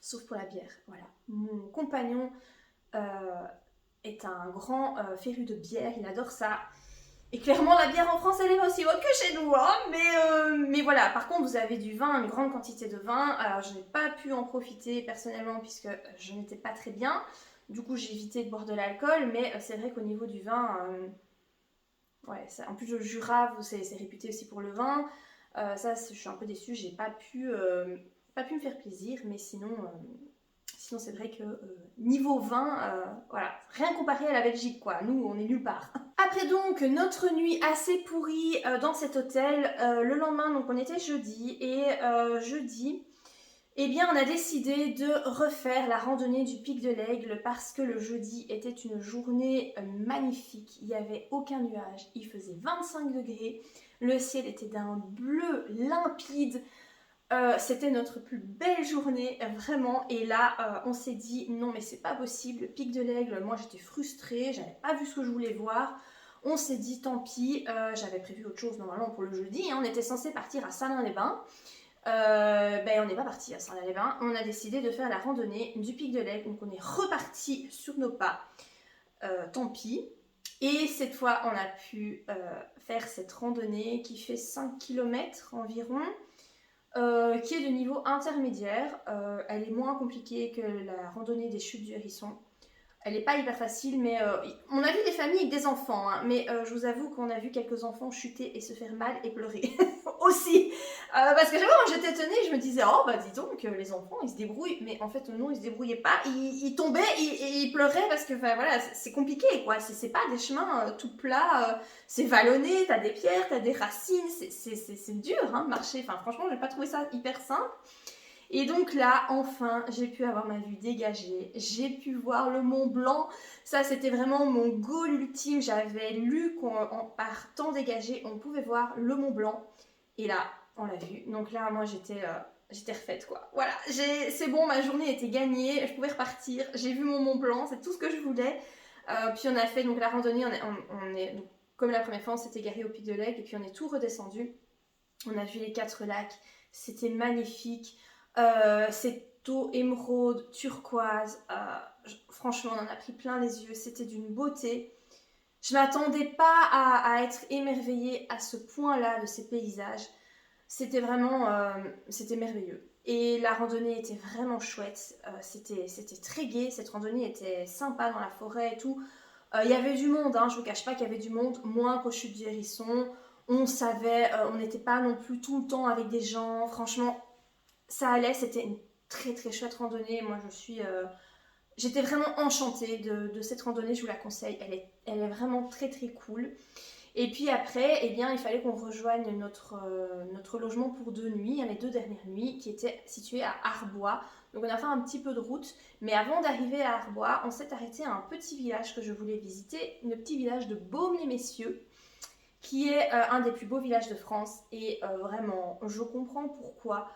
Sauf pour la bière, voilà. Mon compagnon est un grand féru de bière, il adore ça. Et clairement, la bière en France, elle est pas aussi haute que chez nous, hein. Mais voilà, par contre, vous avez du vin, une grande quantité de vin. Alors, je n'ai pas pu en profiter personnellement puisque je n'étais pas très bien. Du coup, j'ai évité de boire de l'alcool, mais c'est vrai qu'au niveau du vin, ouais, en plus le Jura, c'est réputé aussi pour le vin. Ça, je suis un peu déçue, j'ai pas pu me faire plaisir, mais sinon c'est vrai que niveau vin, voilà, rien comparé à la Belgique, quoi. Nous, on est nulle part. Après donc notre nuit assez pourrie dans cet hôtel, le lendemain, donc on était jeudi, et jeudi, eh bien, on a décidé de refaire la randonnée du Pic de l'Aigle parce que le jeudi était une journée magnifique. Il n'y avait aucun nuage, il faisait 25 degrés, le ciel était d'un bleu limpide. C'était notre plus belle journée, vraiment. Et là, on s'est dit non, mais c'est pas possible. Le Pic de l'Aigle, moi j'étais frustrée, j'avais pas vu ce que je voulais voir. On s'est dit tant pis, j'avais prévu autre chose normalement pour le jeudi. Hein. On était censé partir à Salins-les-Bains. On n'est pas parti à Salins-les-Bains. On a décidé de faire la randonnée du Pic de l'Aigle. Donc on est reparti sur nos pas. Tant pis. Et cette fois, on a pu faire cette randonnée qui fait 5 km environ. Qui est de niveau intermédiaire. Elle est moins compliquée que la randonnée des chutes du Hérisson. Elle n'est pas hyper facile, mais on a vu des familles avec des enfants, hein, mais je vous avoue qu'on a vu quelques enfants chuter et se faire mal et pleurer aussi. Parce que j'avoue, moi j'étais étonnée, je me disais, oh bah dis donc, les enfants ils se débrouillent, mais en fait non, ils se débrouillaient pas, ils tombaient et ils pleuraient parce que voilà, c'est compliqué quoi, c'est pas des chemins tout plats, c'est vallonné, t'as des pierres, t'as des racines, c'est dur hein, de marcher, enfin franchement j'ai pas trouvé ça hyper simple. Et donc là, enfin, j'ai pu avoir ma vue dégagée, j'ai pu voir le Mont Blanc. Ça, c'était vraiment mon goal ultime. J'avais lu par temps dégagé, on pouvait voir le Mont Blanc. Et là, on l'a vu. Donc là, moi, j'étais refaite, quoi. Voilà, c'est bon, ma journée était gagnée, je pouvais repartir. J'ai vu mon Mont Blanc, c'est tout ce que je voulais. Puis on a fait donc la randonnée, on est donc, comme la première fois, on s'était garé au Pic de l'Aigle et puis on est tout redescendu. On a vu les 4 lacs, c'était magnifique. Cette eau émeraude, turquoise, franchement on en a pris plein les yeux, c'était d'une beauté. Je m'attendais pas à être émerveillée à ce point-là de ces paysages. C'était vraiment, c'était merveilleux. Et la randonnée était vraiment chouette, c'était très gai, cette randonnée était sympa dans la forêt et tout. Il y avait du monde, hein, je vous cache pas qu'il y avait du monde, moins qu'aux chutes du Hérisson. On savait, on n'était pas non plus tout le temps avec des gens. Franchement, ça allait, c'était une très très chouette randonnée. Moi, j'étais vraiment enchantée de cette randonnée, je vous la conseille. Elle est vraiment très très cool. Et puis après, eh bien, il fallait qu'on rejoigne notre logement pour 2 nuits, hein, les 2 dernières nuits, qui étaient situées à Arbois. Donc on a fait un petit peu de route, mais avant d'arriver à Arbois, on s'est arrêté à un petit village que je voulais visiter, le petit village de Baume-les-Messieurs, qui est un des plus beaux villages de France. Et vraiment, je comprends pourquoi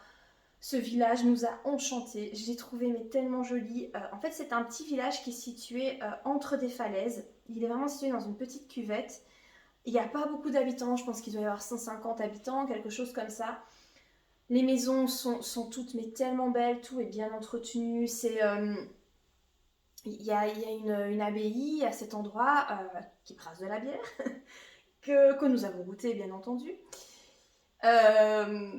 ce village nous a enchantés. Je l'ai trouvé mais tellement joli. En fait, c'est un petit village qui est situé entre des falaises. Il est vraiment situé dans une petite cuvette. Il n'y a pas beaucoup d'habitants, je pense qu'il doit y avoir 150 habitants, quelque chose comme ça. Les maisons sont toutes mais tellement belles, tout est bien entretenu. Il y a une abbaye à cet endroit qui brasse de la bière, que nous avons goûté bien entendu. Euh,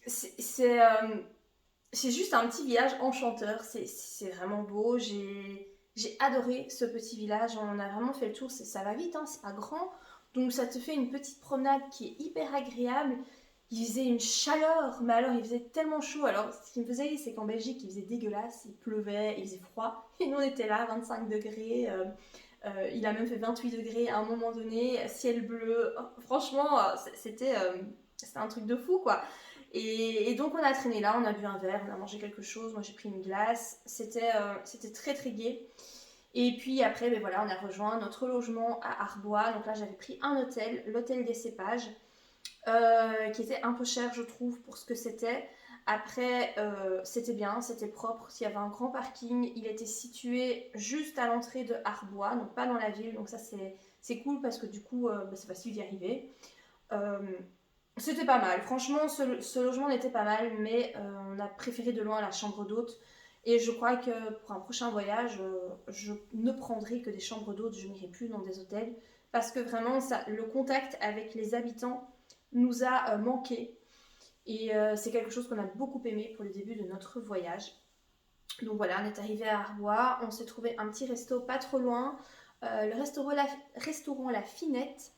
c'est juste un petit village enchanteur, c'est vraiment beau. J'ai adoré ce petit village, on a vraiment fait le tour, ça va vite, hein, c'est pas grand. Donc ça te fait une petite promenade qui est hyper agréable. Il faisait une chaleur, mais alors il faisait tellement chaud. Alors ce qui me faisait, c'est qu'en Belgique, il faisait dégueulasse, il pleuvait, il faisait froid. Et nous on était là, 25 degrés. Il a même fait 28 degrés à un moment donné, ciel bleu. Oh, franchement, c'était un truc de fou quoi. Et donc on a traîné là, on a bu un verre, on a mangé quelque chose, moi j'ai pris une glace. C'était très très gai. Et puis après, ben voilà, on a rejoint notre logement à Arbois. Donc là, j'avais pris un hôtel, l'hôtel des Cépages, qui était un peu cher, je trouve, pour ce que c'était. Après, c'était bien, c'était propre. Il y avait un grand parking. Il était situé juste à l'entrée de Arbois, donc pas dans la ville. Donc ça, c'est cool parce que du coup, c'est facile d'y arriver. Euh, C'était pas mal. Franchement, ce logement n'était pas mal, mais on a préféré de loin la chambre d'hôte. Et je crois que pour un prochain voyage, je ne prendrai que des chambres d'hôte, je n'irai plus dans des hôtels. Parce que vraiment, le contact avec les habitants nous a manqué. Et c'est quelque chose qu'on a beaucoup aimé pour le début de notre voyage. Donc voilà, on est arrivé à Arbois, on s'est trouvé un petit resto pas trop loin. Le restaurant La Finette,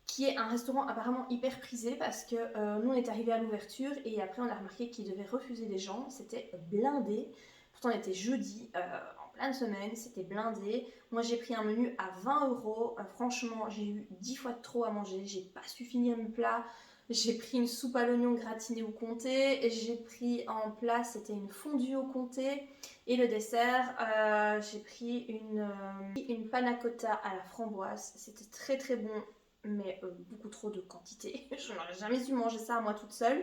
qui est un restaurant apparemment hyper prisé parce que nous on est arrivé à l'ouverture et après on a remarqué qu'il devait refuser les gens, c'était blindé. Pourtant on était jeudi, en pleine semaine, c'était blindé. Moi j'ai pris un menu à 20 €, franchement j'ai eu 10 fois de trop à manger, j'ai pas su finir mes plats. J'ai pris une soupe à l'oignon gratinée au comté, et j'ai pris en plat, c'était une fondue au comté, et le dessert, j'ai pris une panna cotta à la framboise, c'était très très bon, mais beaucoup trop de quantité. Je n'aurais jamais dû manger ça à moi toute seule.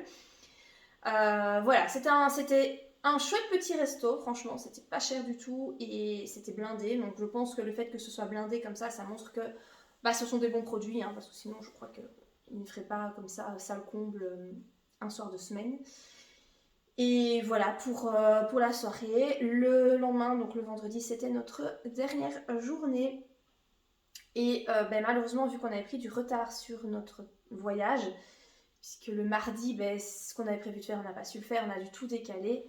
Voilà, c'était un chouette petit resto, franchement, c'était pas cher du tout et c'était blindé. Donc je pense que le fait que ce soit blindé comme ça montre que bah, ce sont des bons produits, hein, parce que sinon je crois qu'ils ne feraient pas comme ça le comble un soir de semaine. Et voilà pour la soirée. Le lendemain, donc le vendredi, c'était notre dernière journée. Et ben, malheureusement, vu qu'on avait pris du retard sur notre voyage, puisque le mardi, ben, ce qu'on avait prévu de faire, on n'a pas su le faire, on a dû tout décaler.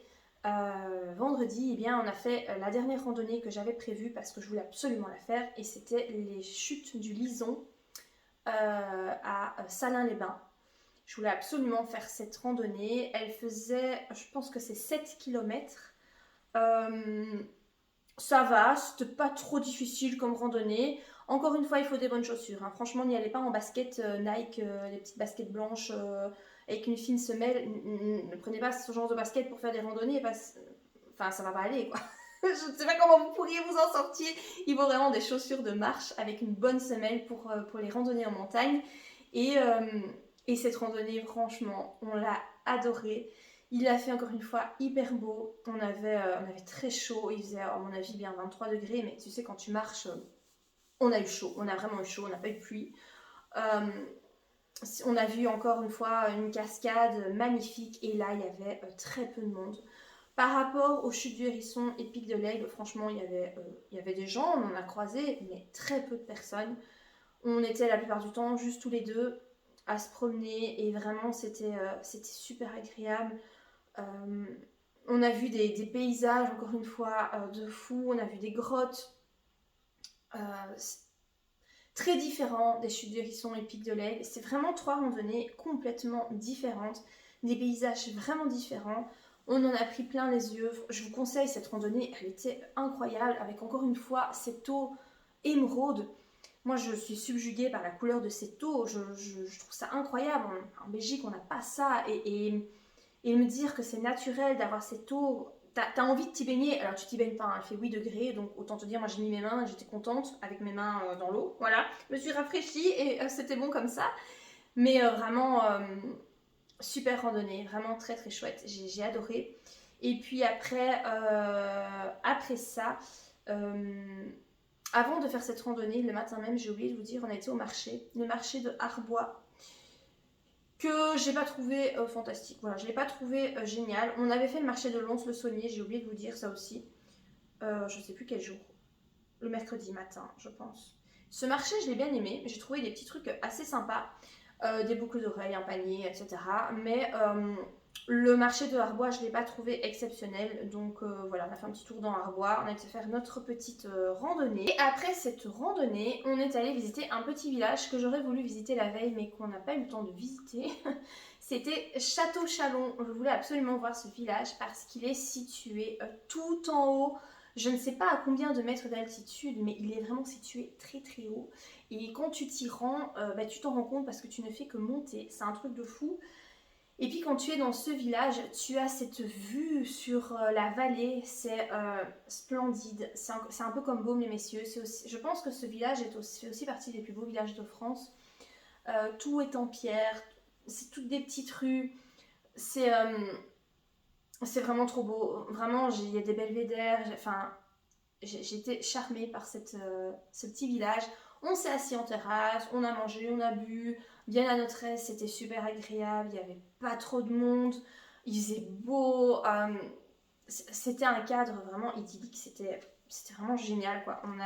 Vendredi, eh bien, on a fait la dernière randonnée que j'avais prévue parce que je voulais absolument la faire, et c'était les chutes du Lison à Salins-les-Bains. Je voulais absolument faire cette randonnée. Elle faisait, je pense que c'est 7 km. Ça va, c'était pas trop difficile comme randonnée. Encore une fois, il faut des bonnes chaussures, hein. Franchement, n'y allez pas en basket Nike, les petites baskets blanches avec une fine semelle. Ne prenez pas ce genre de basket pour faire des randonnées, enfin, ça va pas aller, quoi. Je ne sais pas comment vous pourriez vous en sortir. Il faut vraiment des chaussures de marche avec une bonne semelle pour les randonnées en montagne. Et, euh, et cette randonnée, franchement, on l'a adorée. Il a fait encore une fois hyper beau. On avait très chaud. Il faisait, à mon avis, bien 23 degrés. Mais tu sais, quand tu marches, on a eu chaud. On a vraiment eu chaud. On n'a pas eu de pluie. Euh, on a vu encore une fois une cascade magnifique. Et là, il y avait très peu de monde. Par rapport aux chutes du Hérisson et Pic de l'Aigle, franchement, il y avait des gens. On en a croisé, mais très peu de personnes. On était la plupart du temps juste tous les deux à se promener. Et vraiment, c'était super agréable. Euh, on a vu des paysages, encore une fois, de fou. On a vu des grottes. très différent des chutes de Hérisson et Pic de l'Aigle. C'est vraiment 3 randonnées complètement différentes, des paysages vraiment différents. On en a pris plein les yeux. Je vous conseille cette randonnée, elle était incroyable, avec encore une fois cette eau émeraude. Moi, je suis subjuguée par la couleur de cette eau. Je trouve ça incroyable. En Belgique, on n'a pas ça. Et me dire que c'est naturel d'avoir cette eau, t'as envie de t'y baigner. Alors, tu t'y baignes pas, hein, il fait 8 degrés. Donc, autant te dire, moi, j'ai mis mes mains, j'étais contente avec mes mains dans l'eau. Voilà, je me suis rafraîchie et c'était bon comme ça. Mais vraiment, super randonnée. Vraiment très, très chouette. J'ai adoré. Et puis après ça, avant de faire cette randonnée, le matin même, j'ai oublié de vous dire, on a été au marché, le marché de Arbois, que j'ai pas trouvé fantastique. Voilà, je l'ai pas trouvé génial. On avait fait le marché de Lons-le-Saunier, j'ai oublié de vous dire ça aussi. Je sais plus quel jour. Le mercredi matin, je pense. Ce marché, je l'ai bien aimé. J'ai trouvé des petits trucs assez sympas. Des boucles d'oreilles, un panier, etc. Mais le marché de Arbois, je ne l'ai pas trouvé exceptionnel. Donc voilà, on a fait un petit tour dans Arbois. On a été faire notre petite randonnée. Et après cette randonnée, on est allé visiter un petit village que j'aurais voulu visiter la veille, mais qu'on n'a pas eu le temps de visiter. C'était Château-Chalon. Je voulais absolument voir ce village parce qu'il est situé tout en haut. Je ne sais pas à combien de mètres d'altitude, mais il est vraiment situé très très haut. Et quand tu t'y rends, tu t'en rends compte parce que tu ne fais que monter. C'est un truc de fou. Et puis quand tu es dans ce village, tu as cette vue sur la vallée. C'est splendide. C'est un peu comme Baume-les-Messieurs. Je pense que ce village fait aussi partie des plus beaux villages de France. Tout est en pierre. C'est toutes des petites rues. C'est vraiment trop beau. Vraiment, il y a des belvédères. J'étais charmée par ce petit village. On s'est assis en terrasse, on a mangé, on a bu, bien à notre aise, c'était super agréable, il n'y avait pas trop de monde, il faisait beau, c'était un cadre vraiment idyllique, c'était vraiment génial quoi. On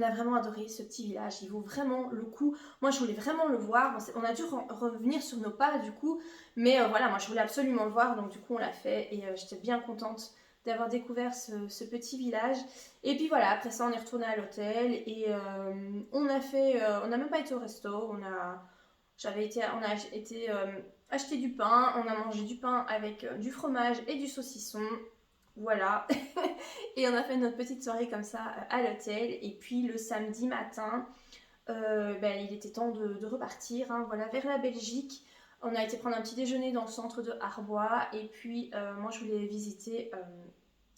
a vraiment adoré ce petit village, il vaut vraiment le coup. Moi je voulais vraiment le voir, on a dû revenir sur nos pas du coup, mais voilà, moi je voulais absolument le voir, donc du coup on l'a fait et j'étais bien contente d'avoir découvert ce petit village. Et puis voilà, après ça on est retourné à l'hôtel et on n'a même pas été au resto, on a été acheter du pain, on a mangé du pain avec du fromage et du saucisson. Voilà, et on a fait notre petite soirée comme ça à l'hôtel. Et puis le samedi matin, il était temps de repartir, hein, voilà, vers la Belgique. On a été prendre un petit déjeuner dans le centre de Arbois. Et puis moi je voulais visiter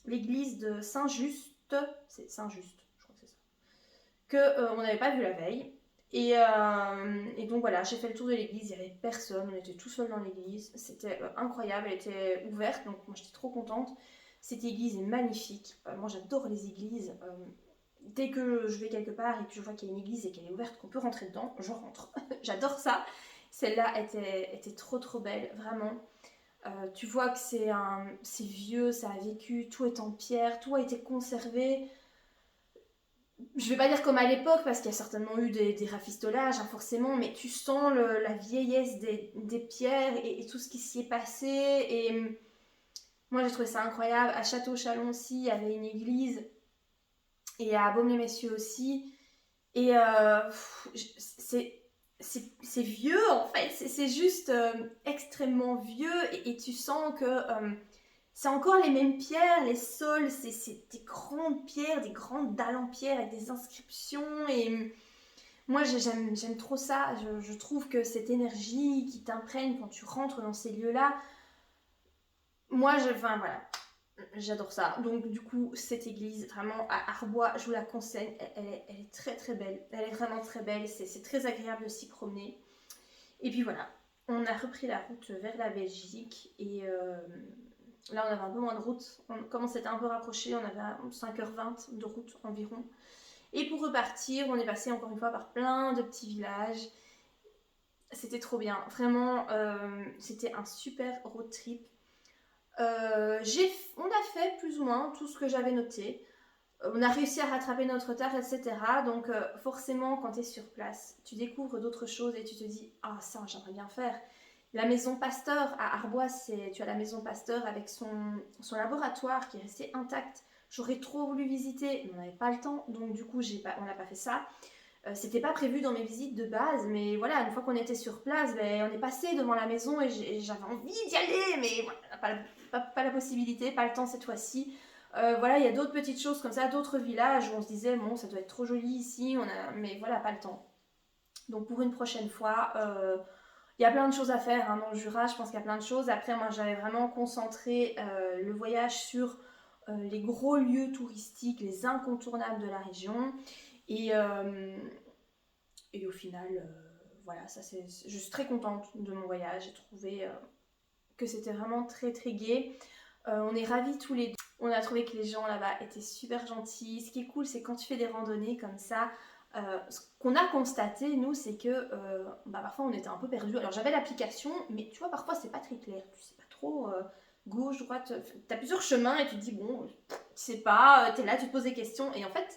l'église de Saint-Just. C'est Saint-Just, je crois que c'est ça. Que on n'avait pas vu la veille. Et donc voilà, j'ai fait le tour de l'église, il n'y avait personne, on était tout seul dans l'église. C'était incroyable, elle était ouverte, donc moi j'étais trop contente. Cette église est magnifique. Moi j'adore les églises. Dès que je vais quelque part et que je vois qu'il y a une église et qu'elle est ouverte, qu'on peut rentrer dedans, je rentre. J'adore ça. Celle-là était trop trop belle, vraiment. Tu vois que c'est vieux, ça a vécu, tout est en pierre, tout a été conservé. Je vais pas dire comme à l'époque parce qu'il y a certainement eu des rafistolages, hein, forcément, mais tu sens la vieillesse des pierres et tout ce qui s'y est passé. Et moi j'ai trouvé ça incroyable. À Château-Chalon aussi, il y avait une église. Et à Baume-les-Messieurs aussi. Et c'est vieux en fait, c'est juste extrêmement vieux et tu sens que c'est encore les mêmes pierres, les sols, c'est des grandes pierres, des grandes dalles en pierre avec des inscriptions. Et moi j'aime trop ça, je trouve que cette énergie qui t'imprègne quand tu rentres dans ces lieux-là, enfin voilà, j'adore ça. Donc du coup, cette église, vraiment à Arbois, je vous la conseille. Elle est très très belle. Elle est vraiment très belle. C'est très agréable de s'y promener. Et puis voilà, on a repris la route vers la Belgique. Et là, on avait un peu moins de route. Comme on s'était un peu rapproché, on avait 5h20 de route environ. Et pour repartir, on est passé encore une fois par plein de petits villages. C'était trop bien. Vraiment, c'était un super road trip. On a fait plus ou moins tout ce que j'avais noté. On a réussi à rattraper notre retard, etc. Donc forcément, quand tu es sur place, tu découvres d'autres choses et tu te dis « Ah, ça, j'aimerais bien faire ». La maison Pasteur à Arbois, tu as la maison Pasteur avec son laboratoire qui est resté intact. J'aurais trop voulu visiter, mais on n'avait pas le temps, donc du coup, on n'a pas fait ça. C'était pas prévu dans mes visites de base, mais voilà, une fois qu'on était sur place, ben, on est passé devant la maison et j'avais envie d'y aller, mais voilà, pas la possibilité, pas le temps cette fois-ci. Voilà, il y a d'autres petites choses comme ça, d'autres villages où on se disait, bon, ça doit être trop joli ici, mais voilà, pas le temps. Donc pour une prochaine fois, il y a plein de choses à faire hein, dans le Jura, je pense qu'il y a plein de choses. Après, moi, j'avais vraiment concentré le voyage sur les gros lieux touristiques, les incontournables de la région. Et, euh, et au final, voilà, je suis très contente de mon voyage. J'ai trouvé que c'était vraiment très très gai. On est ravis tous les deux. On a trouvé que les gens là-bas étaient super gentils. Ce qui est cool, c'est quand tu fais des randonnées comme ça, ce qu'on a constaté, nous, c'est que parfois on était un peu perdus. Alors j'avais l'application, mais tu vois, parfois c'est pas très clair. Tu sais pas trop gauche, droite. T'as plusieurs chemins et tu te dis, bon, tu sais pas, t'es là, tu te poses des questions. Et en fait,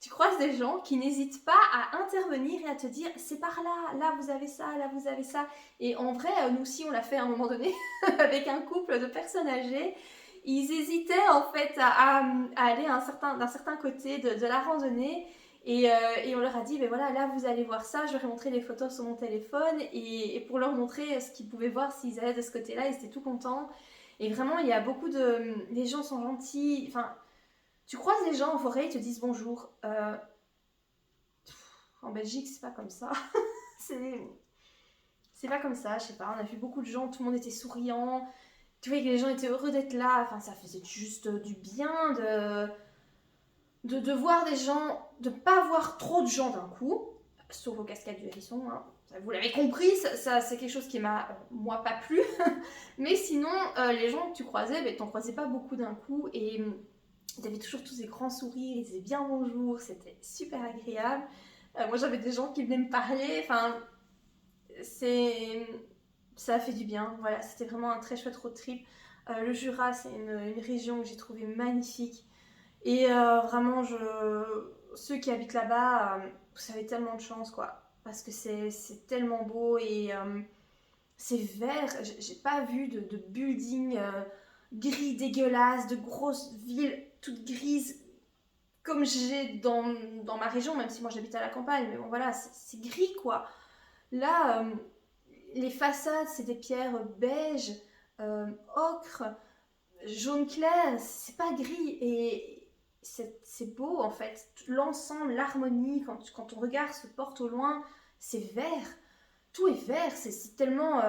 tu croises des gens qui n'hésitent pas à intervenir et à te dire c'est par là, là vous avez ça, là vous avez ça. Et en vrai, nous aussi on l'a fait à un moment donné avec un couple de personnes âgées. Ils hésitaient en fait à aller d'un certain côté de la randonnée. Et on leur a dit, ben voilà, là vous allez voir ça, je leur ai montré les photos sur mon téléphone et pour leur montrer ce qu'ils pouvaient voir s'ils allaient de ce côté-là, ils étaient tout contents. Et vraiment, il y a beaucoup de... Les gens sont gentils, enfin, tu croises les gens en forêt, ils te disent bonjour. En Belgique, c'est pas comme ça. c'est... c'est pas comme ça, je sais pas. On a vu beaucoup de gens, tout le monde était souriant. Tu vois que les gens étaient heureux d'être là. Enfin, ça faisait juste du bien de voir des gens, de pas voir trop de gens d'un coup. Sauf aux cascades du Hérisson, hein. Vous l'avez compris, ça c'est quelque chose qui m'a, moi, pas plu. Mais sinon, les gens que tu croisais, ben, t'en croisais pas beaucoup d'un coup. Et t'avais toujours tous ces grands sourires, ils disaient bien bonjour, c'était super agréable. Moi j'avais des gens qui venaient me parler, enfin, c'est... ça a fait du bien, voilà, c'était vraiment un très chouette road trip. Le Jura, c'est une région que j'ai trouvée magnifique. Et vraiment, ceux qui habitent là-bas, vous avez tellement de chance, quoi. Parce que c'est tellement beau et c'est vert. J'ai pas vu de building gris dégueulasse, de grosses villes toutes grises comme j'ai dans ma région, même si moi j'habite à la campagne, mais bon voilà, c'est gris quoi. Là, les façades, c'est des pierres beige, ocre, jaune clair, c'est pas gris et c'est beau en fait. L'ensemble, l'harmonie, quand ton regard se porte au loin, c'est vert. Tout est vert, c'est tellement...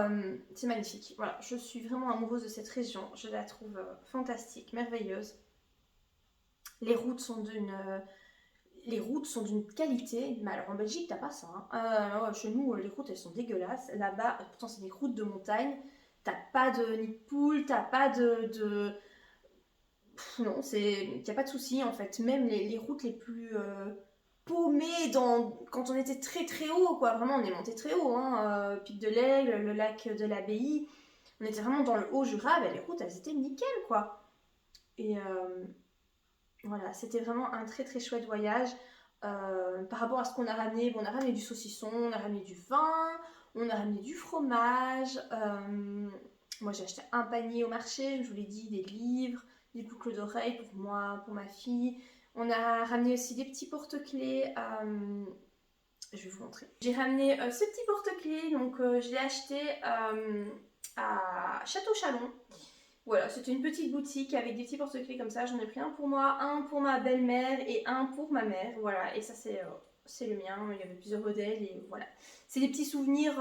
c'est magnifique. Voilà, je suis vraiment amoureuse de cette région. Je la trouve fantastique, merveilleuse. Les routes sont d'une qualité, mais alors en Belgique t'as pas ça. Hein. Ouais, chez nous les routes elles sont dégueulasses. Là-bas, pourtant c'est des routes de montagne. T'as pas de nid de poule, t'as pas non, il n'y a pas de souci en fait. Même les routes les plus paumées quand on était très très haut, quoi. Vraiment, on est monté très haut. Hein. Pic de l'Aigle, le lac de l'Abbaye. On était vraiment dans le Haut-Jura. Ben, les routes, elles étaient nickel, quoi. Et voilà, c'était vraiment un très très chouette voyage. Par rapport à ce qu'on a ramené, bon, on a ramené du saucisson, on a ramené du vin, on a ramené du fromage. Moi, j'ai acheté un panier au marché, je vous l'ai dit, des livres, des boucles d'oreilles pour moi, pour ma fille. On a ramené aussi des petits porte-clés. Je vais vous montrer. J'ai ramené ce petit porte-clés, donc je l'ai acheté à Château-Chalon. Voilà, c'était une petite boutique avec des petits porte-clés comme ça. J'en ai pris un pour moi, un pour ma belle-mère et un pour ma mère. Voilà, et ça c'est le mien. Il y avait plusieurs modèles et voilà. C'est des petits souvenirs.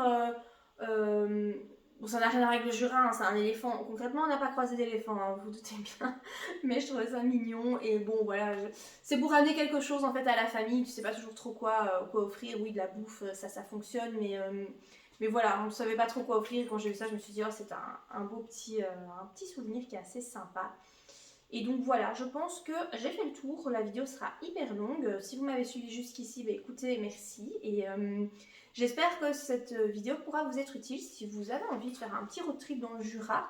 Bon, ça n'a rien à voir avec le Jura, hein, c'est un éléphant. Concrètement, on n'a pas croisé d'éléphant, hein, vous vous doutez bien. Mais je trouvais ça mignon. Et bon, voilà. C'est pour ramener quelque chose en fait à la famille. Tu sais pas toujours trop quoi offrir. Oui, de la bouffe, ça fonctionne, mais voilà, on ne savait pas trop quoi offrir. Quand j'ai vu ça, je me suis dit, oh, c'est un beau petit, un petit souvenir qui est assez sympa. Et donc voilà, je pense que j'ai fait le tour. La vidéo sera hyper longue. Si vous m'avez suivi jusqu'ici, bah, écoutez, merci. Et j'espère que cette vidéo pourra vous être utile si vous avez envie de faire un petit road trip dans le Jura.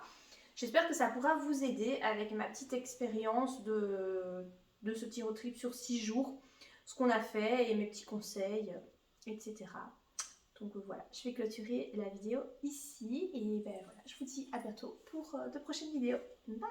J'espère que ça pourra vous aider avec ma petite expérience de ce petit road trip sur 6 jours. Ce qu'on a fait et mes petits conseils, etc. Donc voilà, je vais clôturer la vidéo ici et ben voilà, je vous dis à bientôt pour de prochaines vidéos. Bye!